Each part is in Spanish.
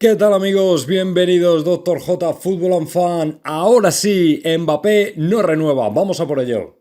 ¿Qué tal amigos? Bienvenidos Doctor J Fútbol and Fan. Ahora sí, Mbappé no renueva, vamos a por ello.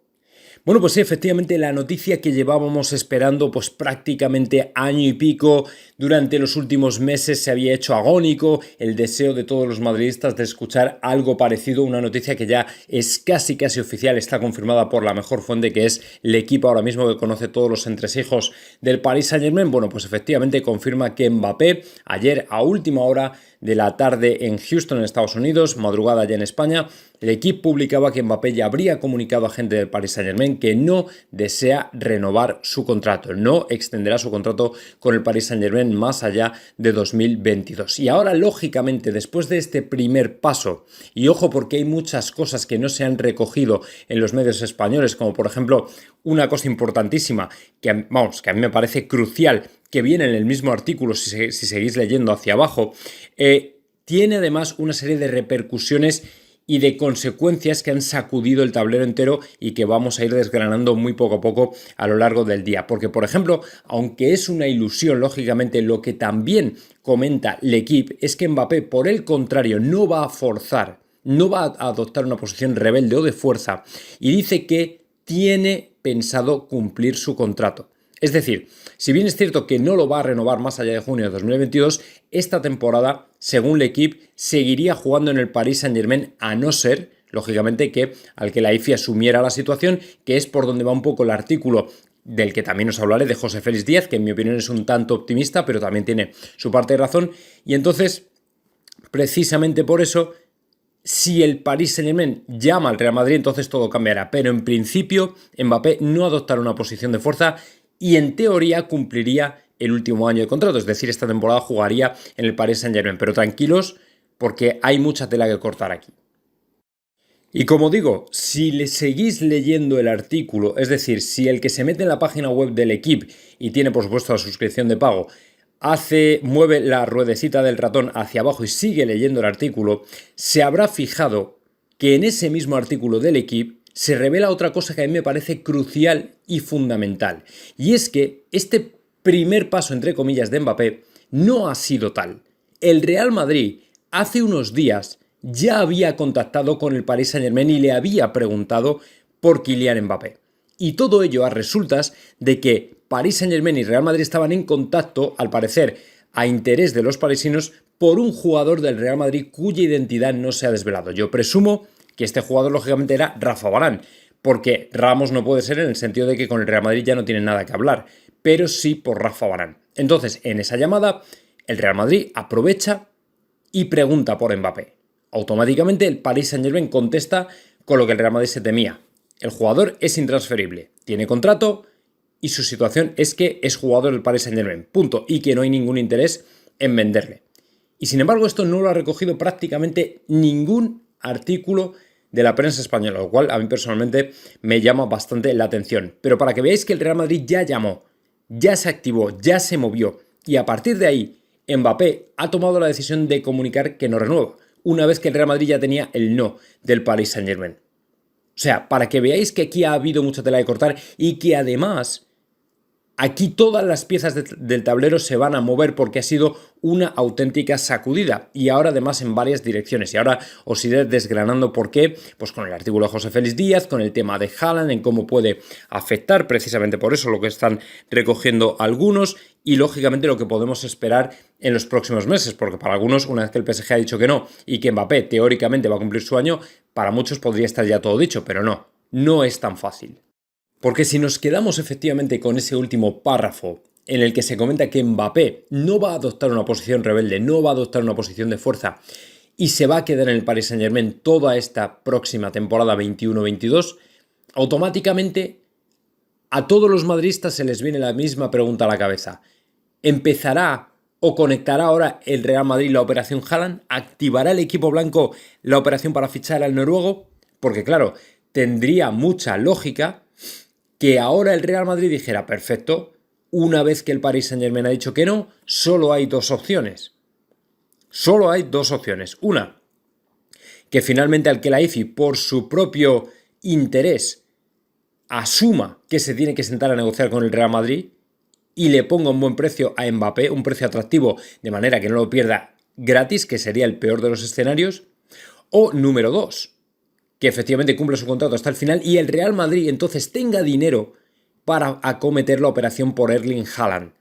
Bueno, pues sí, efectivamente la noticia que llevábamos esperando pues prácticamente año y pico, durante los últimos meses se había hecho agónico el deseo de todos los madridistas de escuchar algo parecido, una noticia que ya es casi oficial, está confirmada por la mejor fuente que es el equipo ahora mismo que conoce todos los entresijos del Paris Saint-Germain. Bueno, pues efectivamente confirma que Mbappé ayer a última hora de la tarde en Houston, en Estados Unidos, madrugada ya en España, el equipo publicaba que Mbappé ya habría comunicado a gente del Paris Saint-Germain que no desea renovar su contrato, no extenderá su contrato con el Paris Saint-Germain más allá de 2022. Y ahora, lógicamente, después de este primer paso, y ojo porque hay muchas cosas que no se han recogido en los medios españoles, como por ejemplo una cosa importantísima, que a mí me parece crucial, que viene en el mismo artículo si seguís leyendo hacia abajo, tiene además una serie de repercusiones y de consecuencias que han sacudido el tablero entero y que vamos a ir desgranando muy poco a poco a lo largo del día. Porque, por ejemplo, aunque es una ilusión, lógicamente, lo que también comenta el equipo es que Mbappé, por el contrario, no va a forzar, no va a adoptar una posición rebelde o de fuerza y dice que tiene pensado cumplir su contrato. Es decir, si bien es cierto que no lo va a renovar más allá de junio de 2022, esta temporada, según el equipo, seguiría jugando en el Paris Saint-Germain, a no ser, lógicamente, que al que la IFI asumiera la situación, que es por donde va un poco el artículo del que también os hablaré, de José Félix Díaz, que en mi opinión es un tanto optimista, pero también tiene su parte de razón. Y entonces, precisamente por eso, si el Paris Saint-Germain llama al Real Madrid, entonces todo cambiará. Pero en principio, Mbappé no adoptará una posición de fuerza y en teoría cumpliría el último año de contrato, es decir, esta temporada jugaría en el Paris Saint-Germain, pero tranquilos porque hay mucha tela que cortar aquí. Y como digo, si le seguís leyendo el artículo, es decir, si el que se mete en la página web del equipo y tiene por supuesto la suscripción de pago, mueve la ruedecita del ratón hacia abajo y sigue leyendo el artículo, se habrá fijado que en ese mismo artículo del equipo se revela otra cosa que a mí me parece crucial y fundamental. Y es que este primer paso, entre comillas, de Mbappé no ha sido tal. El Real Madrid hace unos días ya había contactado con el Paris Saint-Germain y le había preguntado por Kylian Mbappé. Y todo ello a resultas de que Paris Saint-Germain y Real Madrid estaban en contacto, al parecer, a interés de los parisinos, por un jugador del Real Madrid cuya identidad no se ha desvelado. Yo presumo que este jugador, lógicamente, era Rafa Varane, porque Ramos no puede ser en el sentido de que con el Real Madrid ya no tiene nada que hablar, pero sí por Rafa Varane. Entonces, en esa llamada, el Real Madrid aprovecha y pregunta por Mbappé. Automáticamente el Paris Saint-Germain contesta con lo que el Real Madrid se temía. El jugador es intransferible, tiene contrato y su situación es que es jugador del Paris Saint-Germain, punto, y que no hay ningún interés en venderle. Y sin embargo esto no lo ha recogido prácticamente ningún artículo de la prensa española, lo cual a mí personalmente me llama bastante la atención. Pero para que veáis que el Real Madrid ya llamó, ya se activó, ya se movió y a partir de ahí Mbappé ha tomado la decisión de comunicar que no renueva, una vez que el Real Madrid ya tenía el no del Paris Saint-Germain. O sea, para que veáis que aquí ha habido mucha tela de cortar y que además aquí todas las piezas del tablero se van a mover porque ha sido una auténtica sacudida y ahora además en varias direcciones. Y ahora os iré desgranando por qué, pues con el artículo de José Félix Díaz, con el tema de Haaland, en cómo puede afectar precisamente por eso lo que están recogiendo algunos y lógicamente lo que podemos esperar en los próximos meses, porque para algunos, una vez que el PSG ha dicho que no y que Mbappé teóricamente va a cumplir su año, para muchos podría estar ya todo dicho, pero no es tan fácil. Porque si nos quedamos efectivamente con ese último párrafo en el que se comenta que Mbappé no va a adoptar una posición rebelde, no va a adoptar una posición de fuerza y se va a quedar en el Paris Saint-Germain toda esta próxima temporada 21-22, automáticamente a todos los madridistas se les viene la misma pregunta a la cabeza. ¿Empezará o conectará ahora el Real Madrid la operación Haaland? ¿Activará el equipo blanco la operación para fichar al noruego? Porque claro, tendría mucha lógica que ahora el Real Madrid dijera, perfecto, una vez que el Paris Saint-Germain ha dicho que no, solo hay dos opciones. Solo hay dos opciones. Una, que finalmente Al-Khelaifi, por su propio interés, asuma que se tiene que sentar a negociar con el Real Madrid y le ponga un buen precio a Mbappé, un precio atractivo, de manera que no lo pierda gratis, que sería el peor de los escenarios, o número 2, que efectivamente cumple su contrato hasta el final y el Real Madrid entonces tenga dinero para acometer la operación por Erling Haaland.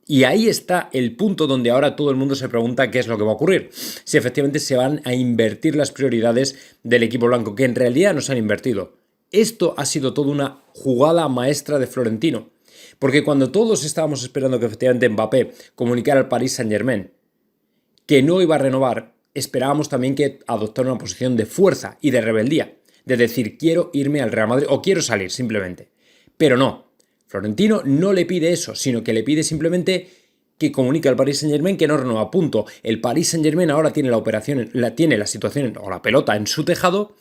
Y ahí está el punto donde ahora todo el mundo se pregunta qué es lo que va a ocurrir. Si efectivamente se van a invertir las prioridades del equipo blanco, que en realidad no se han invertido. Esto ha sido toda una jugada maestra de Florentino. Porque cuando todos estábamos esperando que efectivamente Mbappé comunicara al Paris Saint-Germain que no iba a renovar, esperábamos también que adoptara una posición de fuerza y de rebeldía. De decir, quiero irme al Real Madrid o quiero salir simplemente. Pero no. Florentino no le pide eso, sino que le pide simplemente que comunique al Paris Saint-Germain que no renueva, punto. El Paris Saint-Germain ahora tiene tiene la situación o la pelota en su tejado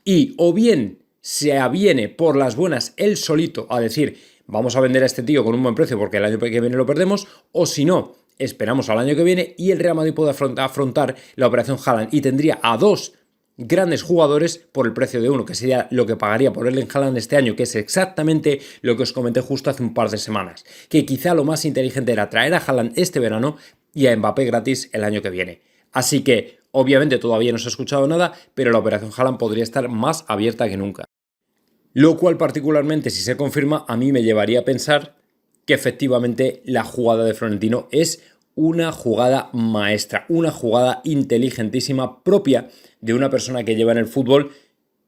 y o bien se aviene por las buenas él solito a decir vamos a vender a este tío con un buen precio porque el año que viene lo perdemos, o si no, esperamos al año que viene y el Real Madrid puede afrontar la operación Haaland y tendría a dos grandes jugadores por el precio de uno, que sería lo que pagaría por Erling Haaland este año, que es exactamente lo que os comenté justo hace un par de semanas, que quizá lo más inteligente era traer a Haaland este verano y a Mbappé gratis el año que viene. Así que, obviamente todavía no se ha escuchado nada, pero la operación Haaland podría estar más abierta que nunca. Lo cual particularmente, si se confirma, a mí me llevaría a pensar que efectivamente la jugada de Florentino es una jugada maestra, una jugada inteligentísima propia de una persona que lleva en el fútbol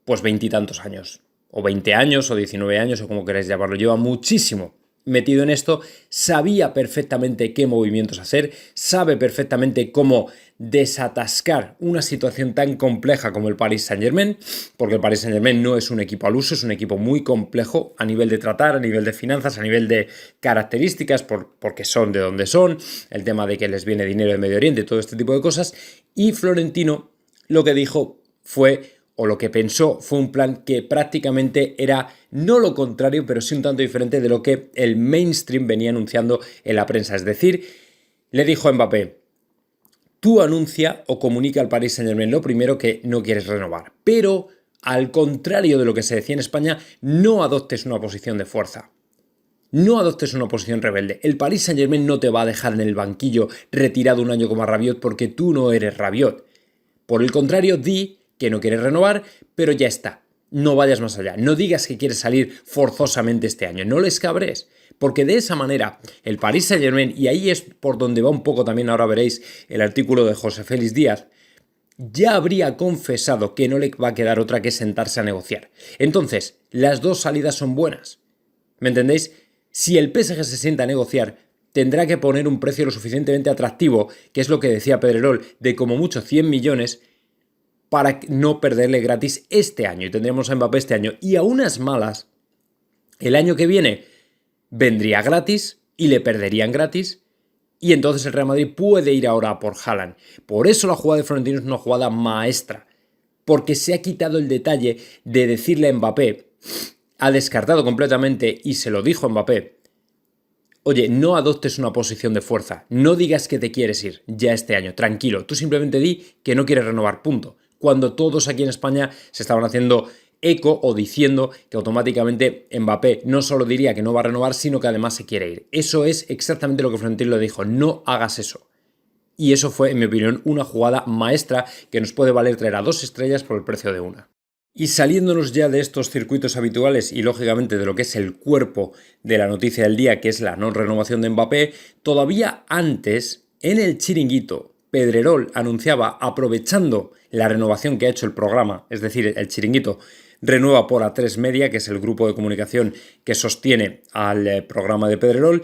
pues 20 y tantos años, o 20 años, o 19 años, o como queráis llamarlo, lleva muchísimo metido en esto, sabía perfectamente qué movimientos hacer, sabe perfectamente cómo desatascar una situación tan compleja como el Paris Saint-Germain, porque el Paris Saint-Germain no es un equipo al uso, es un equipo muy complejo a nivel de tratar, a nivel de finanzas, a nivel de características, porque son de donde son, el tema de que les viene dinero de Medio Oriente, todo este tipo de cosas, y Florentino lo que dijo fue, o lo que pensó, fue un plan que prácticamente era no lo contrario, pero sí un tanto diferente de lo que el mainstream venía anunciando en la prensa. Es decir, le dijo a Mbappé, tú anuncia o comunica al Paris Saint-Germain lo primero que no quieres renovar, pero al contrario de lo que se decía en España, no adoptes una posición de fuerza. No adoptes una posición rebelde. El Paris Saint-Germain no te va a dejar en el banquillo retirado un año como a Rabiot porque tú no eres Rabiot. Por el contrario, di que no quieres renovar, pero ya está. No vayas más allá. No digas que quieres salir forzosamente este año. No les cabres. Porque de esa manera, el Paris Saint-Germain, y ahí es por donde va un poco también, ahora veréis el artículo de José Félix Díaz, ya habría confesado que no le va a quedar otra que sentarse a negociar. Entonces, las dos salidas son buenas. ¿Me entendéis? Si el PSG se sienta a negociar, tendrá que poner un precio lo suficientemente atractivo, que es lo que decía Pedrerol, de como mucho 100 millones, para no perderle gratis este año. Y tendremos a Mbappé este año. Y a unas malas, el año que viene vendría gratis y le perderían gratis. Y entonces el Real Madrid puede ir ahora por Haaland. Por eso la jugada de Florentino es una jugada maestra. Porque se ha quitado el detalle de decirle a Mbappé, ha descartado completamente y se lo dijo a Mbappé, oye, no adoptes una posición de fuerza, no digas que te quieres ir ya este año, tranquilo, tú simplemente di que no quieres renovar, punto. Cuando todos aquí en España se estaban haciendo eco o diciendo que automáticamente Mbappé no solo diría que no va a renovar, sino que además se quiere ir. Eso es exactamente lo que Florentino le dijo, no hagas eso. Y eso fue, en mi opinión, una jugada maestra que nos puede valer traer a 2 estrellas por el precio de una. Y saliéndonos ya de estos circuitos habituales y lógicamente de lo que es el cuerpo de la noticia del día, que es la no renovación de Mbappé, todavía antes, en el chiringuito, Pedrerol anunciaba, aprovechando la renovación que ha hecho el programa, es decir, el chiringuito renueva por A3 Media, que es el grupo de comunicación que sostiene al programa de Pedrerol,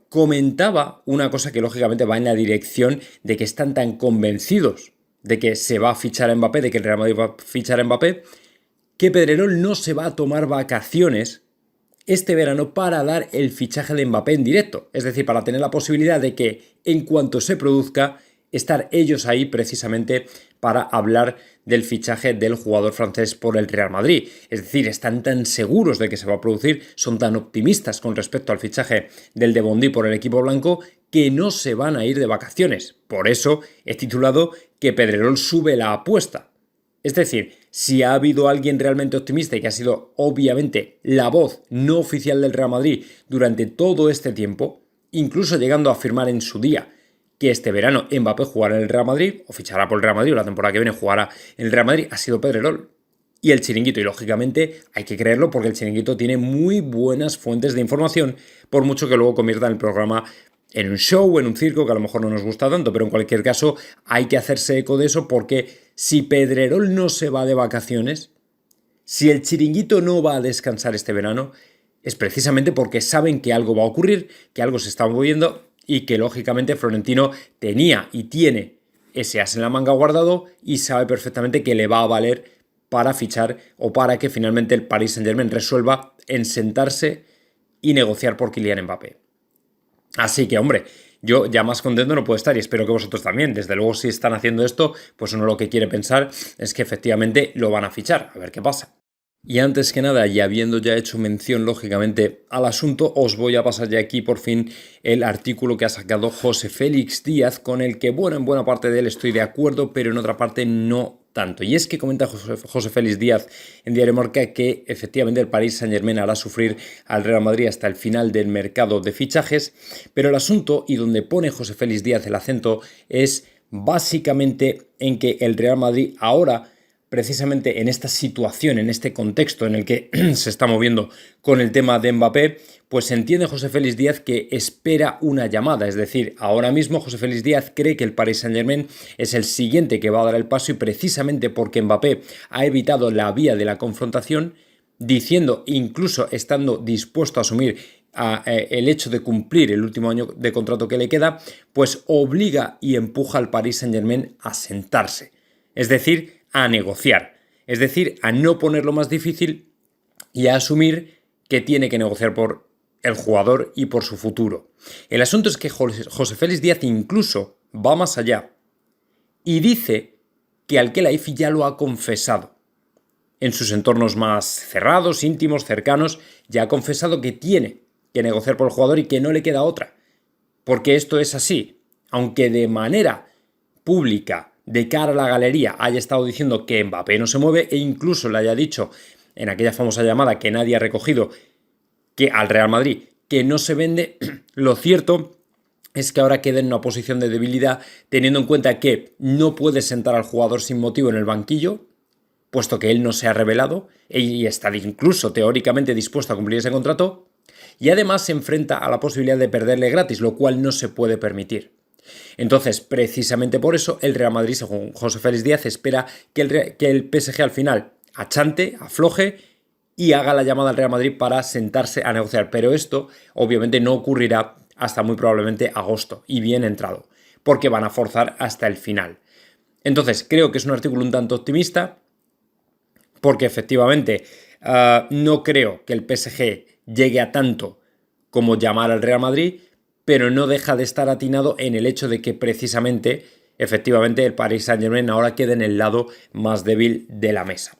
comentaba una cosa que lógicamente va en la dirección de que están tan convencidos de que se va a fichar a Mbappé, de que el Real Madrid va a fichar a Mbappé, que Pedrerol no se va a tomar vacaciones este verano para dar el fichaje de Mbappé en directo. Es decir, para tener la posibilidad de que en cuanto se produzca, estar ellos ahí precisamente para hablar del fichaje del jugador francés por el Real Madrid. Es decir, están tan seguros de que se va a producir, son tan optimistas con respecto al fichaje del de Bondy por el equipo blanco, que no se van a ir de vacaciones. Por eso he titulado que Pedrerol sube la apuesta. Es decir, si ha habido alguien realmente optimista y que ha sido obviamente la voz no oficial del Real Madrid durante todo este tiempo, incluso llegando a afirmar en su día que este verano Mbappé jugará en el Real Madrid, o fichará por el Real Madrid, o la temporada que viene jugará en el Real Madrid, ha sido Pedrerol y el Chiringuito. Y lógicamente hay que creerlo porque el Chiringuito tiene muy buenas fuentes de información, por mucho que luego conviertan el programa en un show, en un circo, que a lo mejor no nos gusta tanto, pero en cualquier caso hay que hacerse eco de eso, porque si Pedrerol no se va de vacaciones, si el Chiringuito no va a descansar este verano, es precisamente porque saben que algo va a ocurrir, que algo se está moviendo y que lógicamente Florentino tenía y tiene ese as en la manga guardado y sabe perfectamente que le va a valer para fichar o para que finalmente el Paris Saint-Germain resuelva en sentarse y negociar por Kylian Mbappé. Así que, hombre, yo ya más contento no puedo estar y espero que vosotros también. Desde luego, si están haciendo esto, pues uno lo que quiere pensar es que efectivamente lo van a fichar. A ver qué pasa. Y antes que nada, y habiendo ya hecho mención lógicamente al asunto, os voy a pasar ya aquí por fin el artículo que ha sacado José Félix Díaz, con el que, bueno, en buena parte de él estoy de acuerdo, pero en otra parte no tanto. Y es que comenta José Félix Díaz en Diario Marca que efectivamente el Paris Saint-Germain hará sufrir al Real Madrid hasta el final del mercado de fichajes, pero el asunto, y donde pone José Félix Díaz el acento, es básicamente en que el Real Madrid ahora, precisamente en esta situación, en este contexto en el que se está moviendo con el tema de Mbappé, pues entiende José Félix Díaz que espera una llamada. Es decir, ahora mismo José Félix Díaz cree que el Paris Saint-Germain es el siguiente que va a dar el paso, y precisamente porque Mbappé ha evitado la vía de la confrontación, diciendo, incluso estando dispuesto a asumir el hecho de cumplir el último año de contrato que le queda, pues obliga y empuja al Paris Saint-Germain a sentarse. Es decir, a negociar, es decir, a no ponerlo más difícil y a asumir que tiene que negociar por el jugador y por su futuro. El asunto es que José Félix Díaz incluso va más allá y dice que Al-Khelaifi ya lo ha confesado. En sus entornos más cerrados, íntimos, cercanos, ya ha confesado que tiene que negociar por el jugador y que no le queda otra. Porque esto es así, aunque de manera pública, de cara a la galería, haya estado diciendo que Mbappé no se mueve e incluso le haya dicho en aquella famosa llamada que nadie ha recogido que al Real Madrid que no se vende, lo cierto es que ahora queda en una posición de debilidad, teniendo en cuenta que no puede sentar al jugador sin motivo en el banquillo, puesto que él no se ha revelado y está incluso teóricamente dispuesto a cumplir ese contrato, y además se enfrenta a la posibilidad de perderle gratis, lo cual no se puede permitir. Entonces, precisamente por eso, el Real Madrid, según José Félix Díaz, espera que el PSG al final achante, afloje y haga la llamada al Real Madrid para sentarse a negociar. Pero esto, obviamente, no ocurrirá hasta muy probablemente agosto, y bien entrado, porque van a forzar hasta el final. Entonces, creo que es un artículo un tanto optimista, porque efectivamente no creo que el PSG llegue a tanto como llamar al Real Madrid, pero no deja de estar atinado en el hecho de que precisamente, efectivamente, el Paris Saint-Germain ahora queda en el lado más débil de la mesa.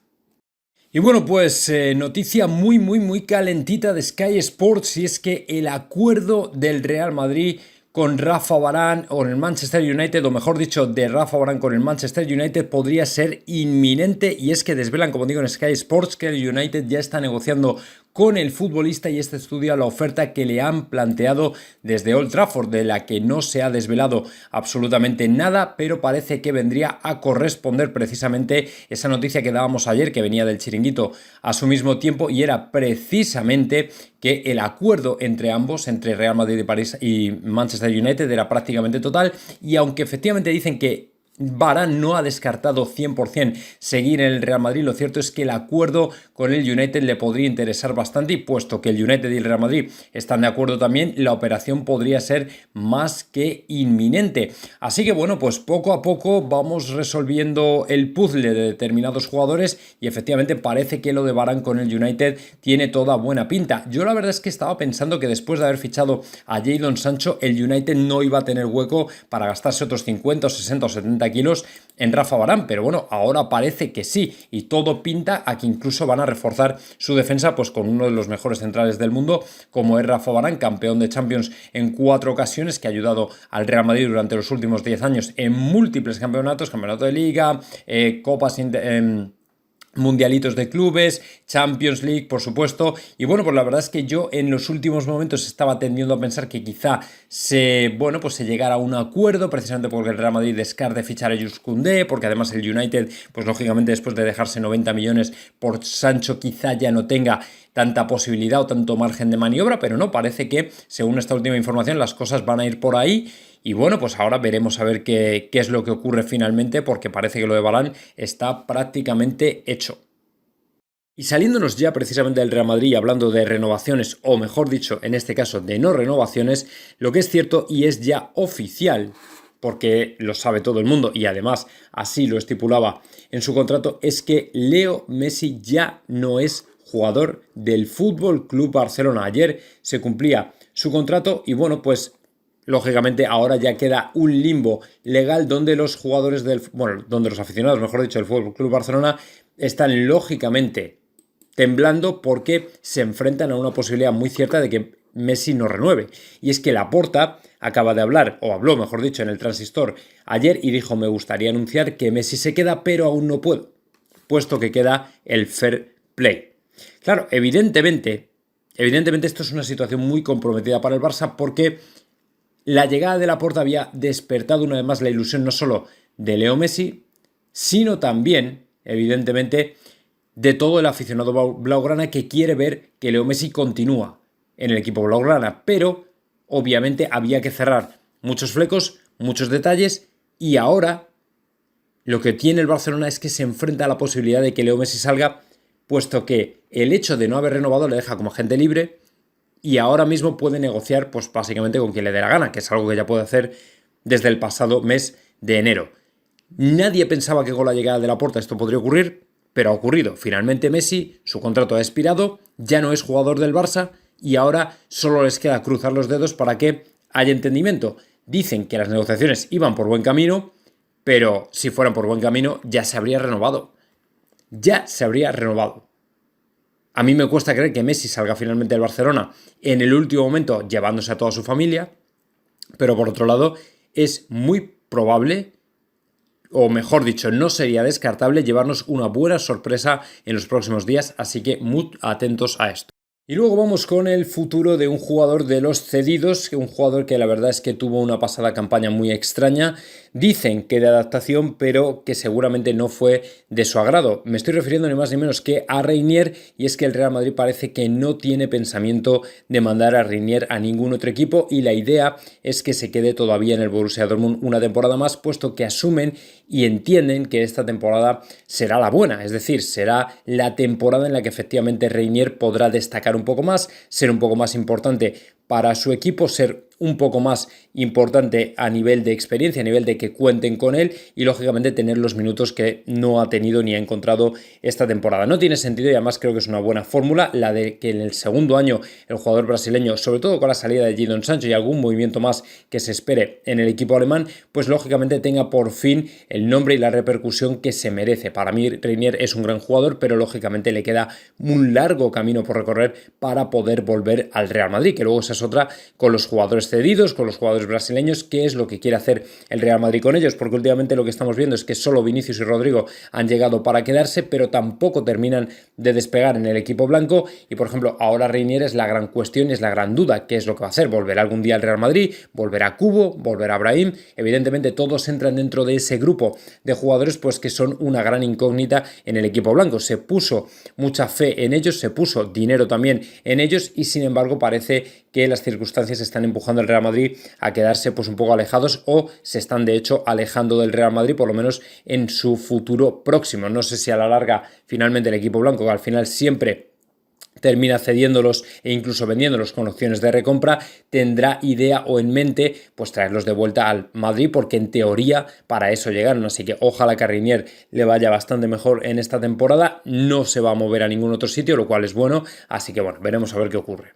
Y bueno, pues noticia muy calentita de Sky Sports, y es que el acuerdo del Real Madrid con Rafa Varane o el Manchester United, o mejor dicho, de Rafa Varane con el Manchester United, podría ser inminente, y es que desvelan, como digo en Sky Sports, que el United ya está negociando con el futbolista y este estudia la oferta que le han planteado desde Old Trafford, de la que no se ha desvelado absolutamente nada, pero parece que vendría a corresponder precisamente esa noticia que dábamos ayer, que venía del Chiringuito a su mismo tiempo, y era precisamente que el acuerdo entre ambos, entre Real Madrid y París y Manchester United, era prácticamente total, y aunque efectivamente dicen que Varane no ha descartado 100% seguir en el Real Madrid, lo cierto es que el acuerdo con el United le podría interesar bastante, y puesto que el United y el Real Madrid están de acuerdo también, la operación podría ser más que inminente. Así que bueno, pues poco a poco vamos resolviendo el puzzle de determinados jugadores, y efectivamente parece que lo de Varane con el United tiene toda buena pinta. Yo la verdad es que estaba pensando que después de haber fichado a Jadon Sancho, el United no iba a tener hueco para gastarse otros 50 o 60 o 70 kilos en Rafa Varane, pero bueno, ahora parece que sí, y todo pinta a que incluso van a reforzar su defensa pues con uno de los mejores centrales del mundo, como es Rafa Varane, campeón de Champions en 4 ocasiones, que ha ayudado al Real Madrid durante los últimos 10 años en múltiples campeonatos, campeonato de Liga, Copas mundialitos de clubes, Champions League, por supuesto. Y bueno, pues la verdad es que yo en los últimos momentos estaba tendiendo a pensar que quizá se llegara a un acuerdo, precisamente porque el Real Madrid descarte fichar a Jules Koundé, porque además el United, pues lógicamente después de dejarse 90 millones por Sancho, quizá ya no tenga tanta posibilidad o tanto margen de maniobra, pero no, parece que, según esta última información, las cosas van a ir por ahí. Y bueno, pues ahora veremos a ver qué es lo que ocurre finalmente, porque parece que lo de Varane está prácticamente hecho. Y saliéndonos ya precisamente del Real Madrid, hablando de renovaciones, o mejor dicho, en este caso de no renovaciones, lo que es cierto y es ya oficial, porque lo sabe todo el mundo y además así lo estipulaba en su contrato, es que Leo Messi ya no es jugador del Fútbol Club Barcelona. Ayer se cumplía su contrato y bueno, pues lógicamente ahora ya queda un limbo legal donde los jugadores donde los aficionados, mejor dicho, del Fútbol Club Barcelona están lógicamente temblando porque se enfrentan a una posibilidad muy cierta de que Messi no renueve. Y es que Laporta acaba de hablar, o habló, mejor dicho, en el Transistor ayer y dijo: me gustaría anunciar que Messi se queda, pero aún no puedo, puesto que queda el fair play. Claro, evidentemente esto es una situación muy comprometida para el Barça porque la llegada de Laporta había despertado una vez más la ilusión no solo de Leo Messi, sino también, evidentemente, de todo el aficionado blaugrana que quiere ver que Leo Messi continúa en el equipo blaugrana, pero obviamente había que cerrar muchos flecos, muchos detalles, y ahora lo que tiene el Barcelona es que se enfrenta a la posibilidad de que Leo Messi salga, puesto que el hecho de no haber renovado le deja como agente libre y ahora mismo puede negociar pues básicamente con quien le dé la gana, que es algo que ya puede hacer desde el pasado mes de enero. Nadie pensaba que con la llegada de Laporta esto podría ocurrir, pero ha ocurrido. Finalmente Messi, su contrato ha expirado, ya no es jugador del Barça y ahora solo les queda cruzar los dedos para que haya entendimiento. Dicen que las negociaciones iban por buen camino, pero si fueran por buen camino ya se habría renovado. Ya se habría renovado. A mí me cuesta creer que Messi salga finalmente del Barcelona en el último momento llevándose a toda su familia, pero por otro lado es muy probable, o mejor dicho, no sería descartable llevarnos una buena sorpresa en los próximos días, así que muy atentos a esto. Y luego vamos con el futuro de un jugador de los cedidos, un jugador que la verdad es que tuvo una pasada campaña muy extraña. Dicen que de adaptación, pero que seguramente no fue de su agrado. Me estoy refiriendo ni más ni menos que a Reinier, y es que el Real Madrid parece que no tiene pensamiento de mandar a Reinier a ningún otro equipo y la idea es que se quede todavía en el Borussia Dortmund una temporada más, puesto que asumen y entienden que esta temporada será la buena, es decir, será la temporada en la que efectivamente Reinier podrá destacar un poco más, ser un poco más importante para su equipo, ser un poco más importante a nivel de experiencia, a nivel de que cuenten con él y lógicamente tener los minutos que no ha tenido ni ha encontrado esta temporada. No tiene sentido y además creo que es una buena fórmula la de que en el segundo año el jugador brasileño, sobre todo con la salida de Jadon Sancho y algún movimiento más que se espere en el equipo alemán, pues lógicamente tenga por fin el nombre y la repercusión que se merece. Para mí Reinier es un gran jugador, pero lógicamente le queda un largo camino por recorrer para poder volver al Real Madrid, que luego esa es otra con los jugadores cedidos, con los jugadores brasileños, qué es lo que quiere hacer el Real Madrid con ellos, porque últimamente lo que estamos viendo es que solo Vinicius y Rodrigo han llegado para quedarse, pero tampoco terminan de despegar en el equipo blanco y por ejemplo ahora Reinier es la gran cuestión y es la gran duda, qué es lo que va a hacer, volverá algún día al Real Madrid, volverá Kubo, volverá Brahim, evidentemente todos entran dentro de ese grupo de jugadores pues que son una gran incógnita en el equipo blanco, se puso mucha fe en ellos, se puso dinero también en ellos y sin embargo parece que las circunstancias están empujando al Real Madrid a quedarse pues un poco alejados o se están de hecho alejando del Real Madrid por lo menos en su futuro próximo. No sé si a la larga finalmente el equipo blanco, que al final siempre termina cediéndolos e incluso vendiéndolos con opciones de recompra, tendrá idea o en mente pues traerlos de vuelta al Madrid porque en teoría para eso llegaron, así que ojalá que a Reinier le vaya bastante mejor en esta temporada, no se va a mover a ningún otro sitio, lo cual es bueno, así que bueno, veremos a ver qué ocurre.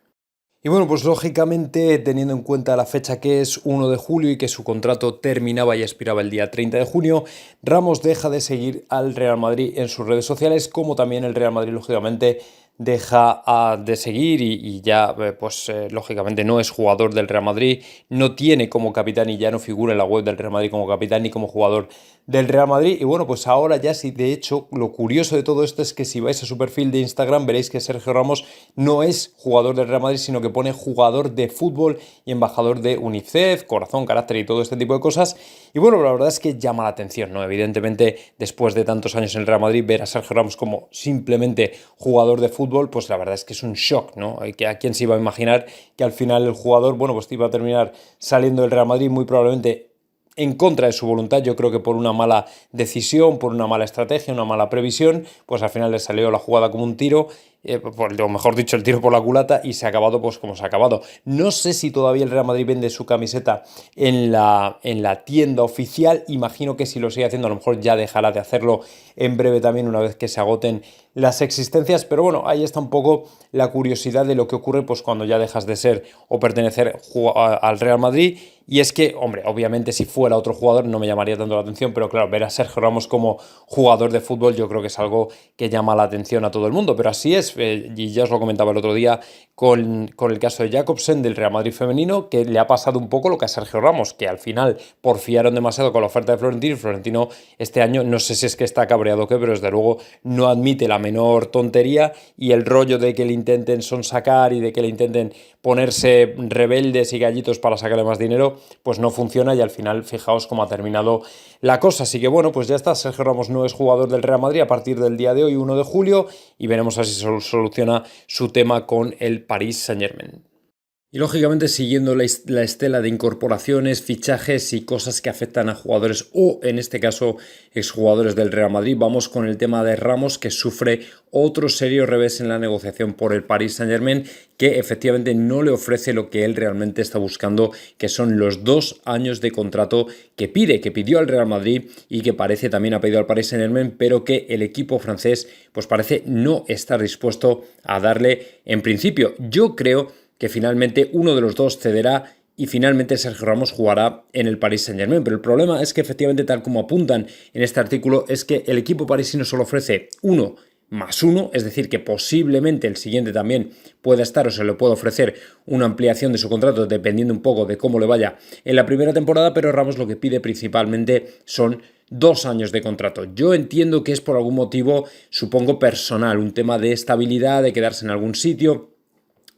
Y bueno, pues lógicamente, teniendo en cuenta la fecha que es 1 de julio y que su contrato terminaba y expiraba el día 30 de junio, Ramos deja de seguir al Real Madrid en sus redes sociales, como también el Real Madrid, lógicamente, deja de seguir y ya, lógicamente no es jugador del Real Madrid, no tiene como capitán y ya no figura en la web del Real Madrid como capitán ni como jugador del Real Madrid. Y bueno, pues ahora ya sí, de hecho, lo curioso de todo esto es que si vais a su perfil de Instagram veréis que Sergio Ramos no es jugador del Real Madrid, sino que pone jugador de fútbol y embajador de UNICEF, corazón, carácter y todo este tipo de cosas. Y bueno, la verdad es que llama la atención, ¿no? Evidentemente, después de tantos años en el Real Madrid, ver a Sergio Ramos como simplemente jugador de fútbol, pues la verdad es que es un shock, ¿no? Que a quién se iba a imaginar que al final el jugador, bueno, pues iba a terminar saliendo del Real Madrid muy probablemente en contra de su voluntad. Yo creo que por una mala decisión, por una mala estrategia, una mala previsión, pues al final le salió la jugada como un tiro, o mejor dicho, el tiro por la culata, y se ha acabado pues como se ha acabado. No sé si todavía el Real Madrid vende su camiseta en la tienda oficial, imagino que si lo sigue haciendo a lo mejor ya dejará de hacerlo en breve también, una vez que se agoten las existencias, pero bueno, ahí está un poco la curiosidad de lo que ocurre pues cuando ya dejas de ser o pertenecer al Real Madrid. Y es que, hombre, obviamente si fuera otro jugador no me llamaría tanto la atención, pero claro, ver a Sergio Ramos como jugador de fútbol yo creo que es algo que llama la atención a todo el mundo, pero así es, y ya os lo comentaba el otro día con el caso de Jacobsen del Real Madrid femenino, que le ha pasado un poco lo que a Sergio Ramos, que al final porfiaron demasiado con la oferta de Florentino, y Florentino este año, no sé si es que está cabreado o qué, pero desde luego no admite la menor tontería, y el rollo de que le intenten sonsacar y de que le intenten ponerse rebeldes y gallitos para sacarle más dinero, pues no funciona, y al final fijaos cómo ha terminado la cosa. Así que bueno, pues ya está, Sergio Ramos no es jugador del Real Madrid a partir del día de hoy, 1 de julio, y veremos a si se soluciona su tema con el Paris Saint-Germain. Y lógicamente siguiendo la estela de incorporaciones, fichajes y cosas que afectan a jugadores o en este caso exjugadores del Real Madrid, vamos con el tema de Ramos, que sufre otro serio revés en la negociación por el Paris Saint-Germain, que efectivamente no le ofrece lo que él realmente está buscando, que son los 2 años de contrato que pidió al Real Madrid y que parece también ha pedido al Paris Saint-Germain, pero que el equipo francés pues parece no estar dispuesto a darle en principio. Yo creo que finalmente uno de los dos cederá y finalmente Sergio Ramos jugará en el Paris Saint-Germain. Pero el problema es que efectivamente, tal como apuntan en este artículo, es que el equipo parisino solo ofrece 1+1, es decir, que posiblemente el siguiente también pueda estar o se le pueda ofrecer una ampliación de su contrato dependiendo un poco de cómo le vaya en la primera temporada, pero Ramos lo que pide principalmente son 2 años de contrato. Yo entiendo que es por algún motivo, supongo personal, un tema de estabilidad, de quedarse en algún sitio,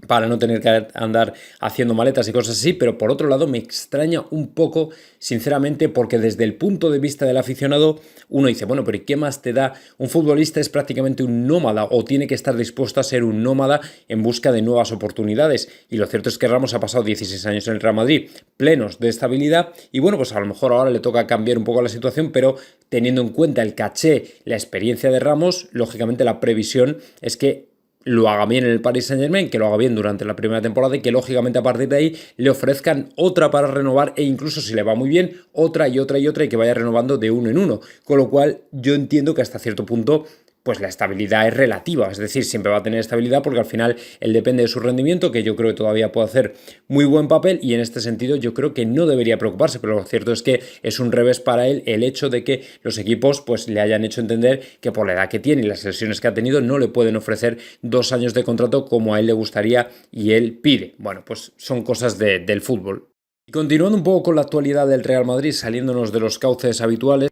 para no tener que andar haciendo maletas y cosas así, pero por otro lado me extraña un poco, sinceramente, porque desde el punto de vista del aficionado uno dice, bueno, pero ¿y qué más te da? Un futbolista es prácticamente un nómada o tiene que estar dispuesto a ser un nómada en busca de nuevas oportunidades, y lo cierto es que Ramos ha pasado 16 años en el Real Madrid plenos de estabilidad y bueno, pues a lo mejor ahora le toca cambiar un poco la situación, pero teniendo en cuenta el caché, la experiencia de Ramos, lógicamente la previsión es que lo haga bien en el Paris Saint-Germain, que lo haga bien durante la primera temporada y que lógicamente a partir de ahí le ofrezcan otra para renovar, e incluso si le va muy bien, otra y otra y otra, y que vaya renovando de uno en uno. Con lo cual yo entiendo que hasta cierto punto pues la estabilidad es relativa, es decir, siempre va a tener estabilidad porque al final él depende de su rendimiento, que yo creo que todavía puede hacer muy buen papel, y en este sentido yo creo que no debería preocuparse, pero lo cierto es que es un revés para él el hecho de que los equipos pues le hayan hecho entender que por la edad que tiene y las lesiones que ha tenido no le pueden ofrecer 2 años de contrato como a él le gustaría y él pide. Bueno, pues son cosas del fútbol. Y continuando un poco con la actualidad del Real Madrid, saliéndonos de los cauces habituales,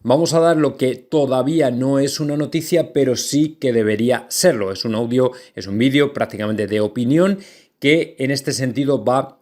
vamos a dar lo que todavía no es una noticia, pero sí que debería serlo. Es un audio, es un vídeo prácticamente de opinión que en este sentido va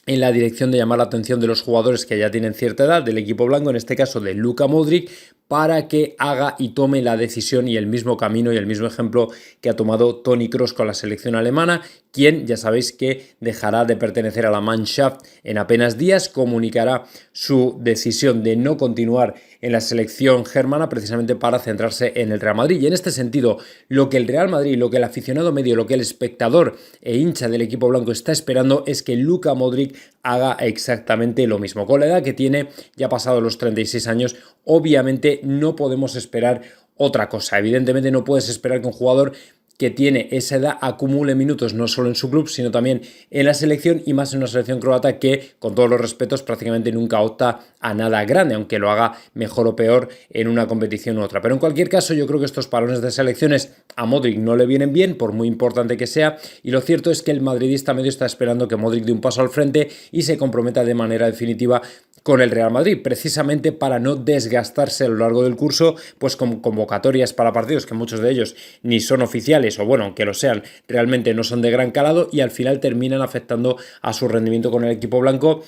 en la dirección de llamar la atención de los jugadores que ya tienen cierta edad del equipo blanco, en este caso de Luka Modric, para que haga y tome la decisión y el mismo camino y el mismo ejemplo que ha tomado Toni Kroos con la selección alemana, quien ya sabéis que dejará de pertenecer a la Mannschaft en apenas días, comunicará su decisión de no continuar en la selección germana precisamente para centrarse en el Real Madrid. Y en este sentido, lo que el Real Madrid, lo que el aficionado medio, lo que el espectador e hincha del equipo blanco está esperando es que Luka Modric haga exactamente lo mismo. Con la edad que tiene, ya pasado los 36 años, obviamente no podemos esperar otra cosa. Evidentemente no puedes esperar que un jugador que tiene esa edad acumule minutos no solo en su club, sino también en la selección, y más en una selección croata que, con todos los respetos, prácticamente nunca opta a nada grande, aunque lo haga mejor o peor en una competición u otra. Pero en cualquier caso, yo creo que estos parones de selecciones a Modric no le vienen bien, por muy importante que sea, y lo cierto es que el madridista medio está esperando que Modric dé un paso al frente y se comprometa de manera definitiva con el Real Madrid, precisamente para no desgastarse a lo largo del curso, pues con convocatorias para partidos que muchos de ellos ni son oficiales, o bueno, aunque lo sean, realmente no son de gran calado, y al final terminan afectando a su rendimiento con el equipo blanco.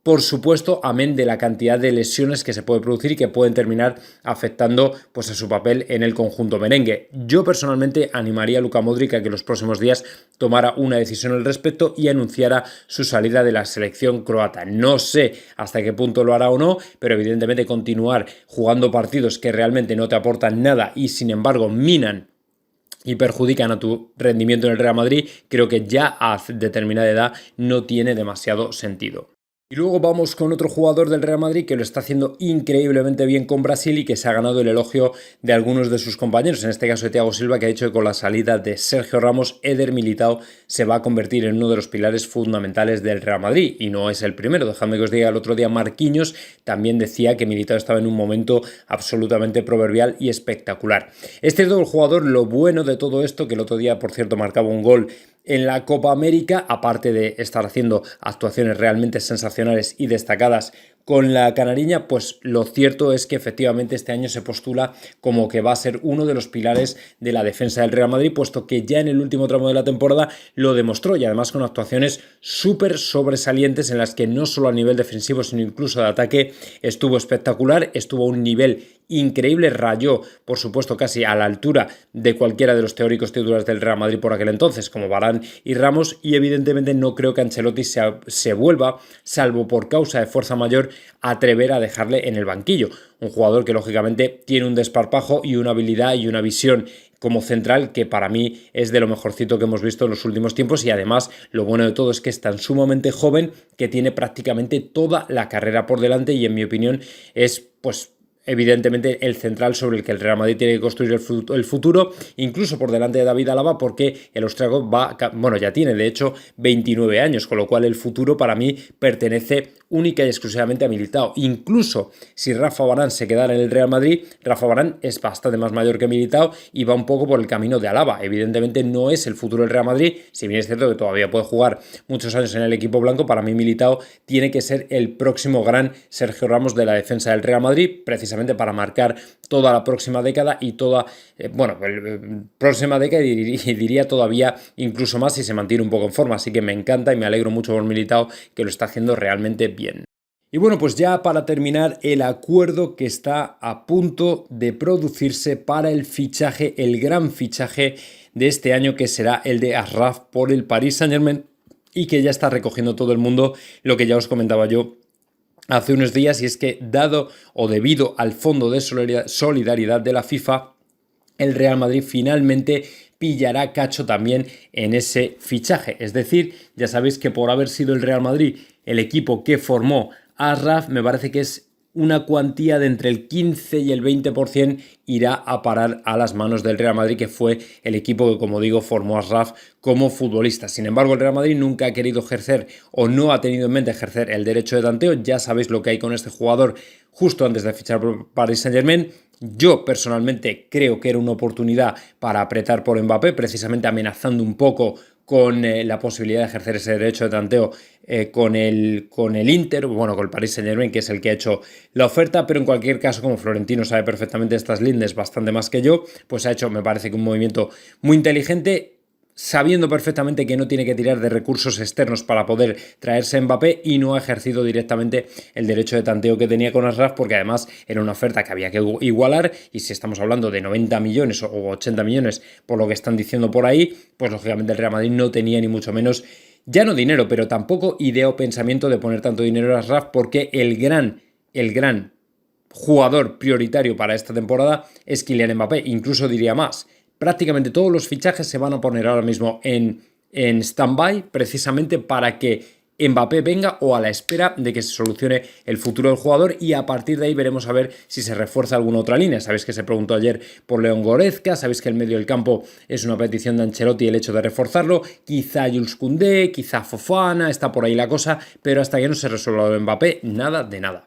Por supuesto, amén de la cantidad de lesiones que se puede producir y que pueden terminar afectando pues, a su papel en el conjunto merengue. Yo personalmente animaría a Luka Modric a que los próximos días tomara una decisión al respecto y anunciara su salida de la selección croata. No sé hasta qué punto lo hará o no, pero evidentemente continuar jugando partidos que realmente no te aportan nada y sin embargo minan y perjudican a tu rendimiento en el Real Madrid, creo que ya a determinada edad no tiene demasiado sentido. Y luego vamos con otro jugador del Real Madrid que lo está haciendo increíblemente bien con Brasil y que se ha ganado el elogio de algunos de sus compañeros, en este caso de Thiago Silva, que ha dicho que con la salida de Sergio Ramos, Eder Militao se va a convertir en uno de los pilares fundamentales del Real Madrid, y no es el primero. Dejadme que os diga, el otro día Marquinhos también decía que Militao estaba en un momento absolutamente proverbial y espectacular. Este es todo el jugador, lo bueno de todo esto, que el otro día, por cierto, marcaba un gol en la Copa América, aparte de estar haciendo actuaciones realmente sensacionales y destacadas con la canariña, pues lo cierto es que efectivamente este año se postula como que va a ser uno de los pilares de la defensa del Real Madrid, puesto que ya en el último tramo de la temporada lo demostró, y además con actuaciones súper sobresalientes en las que no solo a nivel defensivo sino incluso de ataque estuvo espectacular, estuvo a un nivel increíble, rayó por supuesto casi a la altura de cualquiera de los teóricos titulares del Real Madrid por aquel entonces, como Varane y Ramos, y evidentemente no creo que Ancelotti se vuelva, salvo por causa de fuerza mayor, a atrever a dejarle en el banquillo. Un jugador que lógicamente tiene un desparpajo y una habilidad y una visión como central que para mí es de lo mejorcito que hemos visto en los últimos tiempos, y además lo bueno de todo es que es tan sumamente joven que tiene prácticamente toda la carrera por delante, y en mi opinión es pues evidentemente el central sobre el que el Real Madrid tiene que construir el futuro, incluso por delante de David Alaba, porque el austriaco ya tiene de hecho 29 años, con lo cual el futuro para mí pertenece única y exclusivamente a Militao. Incluso si Rafa Varane se quedara en el Real Madrid, Rafa Varane es bastante más mayor que Militao y va un poco por el camino de Alaba. Evidentemente no es el futuro del Real Madrid, si bien es cierto que todavía puede jugar muchos años en el equipo blanco. Para mí Militao tiene que ser el próximo gran Sergio Ramos de la defensa del Real Madrid, precisamente para marcar toda la próxima década y próxima década, y diría todavía incluso más si se mantiene un poco en forma. Así que me encanta y me alegro mucho por Militao, que lo está haciendo realmente bien. Y bueno, pues ya para terminar, el acuerdo que está a punto de producirse para el fichaje, el gran fichaje de este año, que será el de Achraf por el Paris Saint-Germain, y que ya está recogiendo todo el mundo lo que ya os comentaba yo hace unos días, y es que dado o debido al Fondo de Solidaridad de la FIFA, el Real Madrid finalmente pillará cacho también en ese fichaje. Es decir, ya sabéis que por haber sido el Real Madrid el equipo que formó a Achraf, me parece que es una cuantía de entre el 15 y el 20% irá a parar a las manos del Real Madrid, que fue el equipo que, como digo, formó a Achraf como futbolista. Sin embargo, el Real Madrid nunca ha querido ejercer o no ha tenido en mente ejercer el derecho de tanteo. Ya sabéis lo que hay con este jugador justo antes de fichar por Paris Saint-Germain. Yo personalmente creo que era una oportunidad para apretar por Mbappé, precisamente amenazando un poco con la posibilidad de ejercer ese derecho de tanteo con el Inter, con el Paris Saint-Germain, que es el que ha hecho la oferta. Pero en cualquier caso, como Florentino sabe perfectamente estas lindes bastante más que yo, pues ha hecho, me parece que un movimiento muy inteligente, sabiendo perfectamente que no tiene que tirar de recursos externos para poder traerse a Mbappé, y no ha ejercido directamente el derecho de tanteo que tenía con Achraf, porque además era una oferta que había que igualar, y si estamos hablando de 90 millones o 80 millones por lo que están diciendo por ahí, pues lógicamente el Real Madrid no tenía ni mucho menos, ya no dinero, pero tampoco idea o pensamiento de poner tanto dinero en Achraf, porque el gran jugador prioritario para esta temporada es Kylian Mbappé. Incluso diría más, prácticamente todos los fichajes se van a poner ahora mismo en stand-by, precisamente para que Mbappé venga o a la espera de que se solucione el futuro del jugador, y a partir de ahí veremos a ver si se refuerza alguna otra línea. Sabéis que se preguntó ayer por León Goretzka, sabéis que el medio del campo es una petición de Ancelotti el hecho de reforzarlo, quizá Jules Koundé, quizá Fofana, está por ahí la cosa, pero hasta que no se resuelva lo de Mbappé, nada de nada.